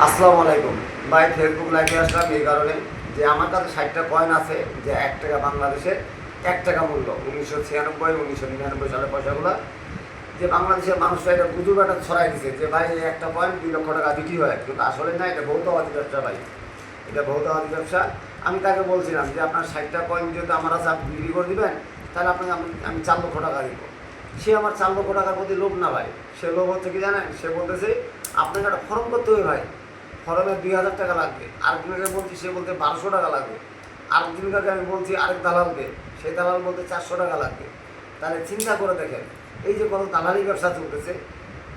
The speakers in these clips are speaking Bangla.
আসসালামু আলাইকুম ভাই। ফেসবুক লাইভে আসলাম এই কারণে যে আমার কাছে 60টা কয়েন আছে, যে 1 টাকা বাংলাদেশের 1 টাকা মূল্য 1996 1999 সালের পয়সাগুলো। যে বাংলাদেশের মানুষরা এটা গুজব একটা ছড়াই দিচ্ছে যে ভাই এই একটা কয়েন 2 লক্ষ টাকা বিক্রি হয়, কিন্তু আসলে না, এটা ভৌতবাদী ব্যবসা ভাই, এটা ভৌতবাদী ব্যবসা। আমি তাকে বলছিলাম যে আপনার 60টা কয়েন যদি আমার কাছে আপনি বিক্রি করে দিবেন, তাহলে আপনাকে আমি 4 লক্ষ টাকা দিব। সে আমার 4 লক্ষ টাকার প্রতি লোভ না ভাই, সে লোভ হচ্ছে কি জানেন, সে বলতেছে আপনাকে একটা ফর্ম করতে হবে ভাই, ফর্মে 2000 টাকা লাগবে। আরেকজনকে বলছি, সে বলতে 1200 টাকা লাগবে। আরেকজনকে আমি বলছি আরেক দালালকে, সেই দালাল বলতে 400 টাকা লাগবে। তাহলে চিন্তা করে দেখেন এই যে কত দালালি ব্যবসা চলতেছে,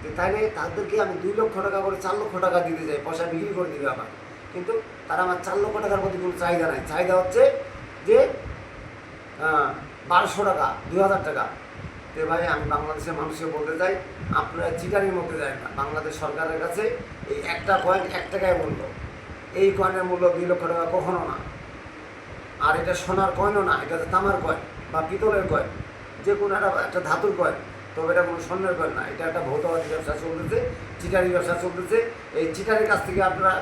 যে তাইলে তাদেরকে আমি 2 লক্ষ টাকা করে 4 লক্ষ টাকা দিতে যাই, পয়সা বিক্রি করে দিবে আমার, কিন্তু তারা আমার 4 লক্ষ টাকার প্রতি কোনো চাহিদা নাই। চাহিদা হচ্ছে যে 1200 টাকা 2000 টাকা। তো ভাই আমি বাংলাদেশের মানুষকে বলতে চাই, আপনারা চিটারির মধ্যে যায় না। বাংলাদেশ সরকারের কাছে এই একটা কয়েন 1 টাকায় মূল্য, এই কয়েনের মূল্য 2 লক্ষ টাকা কখনো না। আর এটা সোনার কয়েনও না, এটা তামার কয়েন বা পিতলের কয়েন, যে কোনো একটা ধাতুর কয়েন, তবে এটা কোনো স্বর্ণের কয়েন না। এটা একটা ভৌতবাদী ব্যবসা চলতেছে, চিটারি ব্যবসা চলতেছে। এই চিটারির কাছ থেকে আপনারা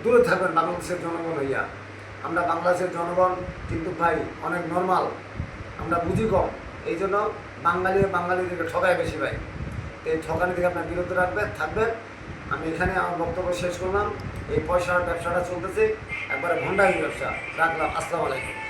দূরে থাকবেন বাংলাদেশের জনগণ হইয়া। আমরা বাংলাদেশের জনগণ কিন্তু ভাই অনেক নর্মাল, আমরা বুঝি কম, এই জন্য বাঙালিদেরকে ঠকায় বেশি ভাই। এই ঠকানি থেকে আপনার বিরত থাকবেন। আমি এখানে আমার বক্তব্য শেষ করলাম। এই পয়সার ব্যবসাটা চলতেছে একবারে ভণ্ডামি ব্যবসা। রাখলাম। আসসালামু আলাইকুম।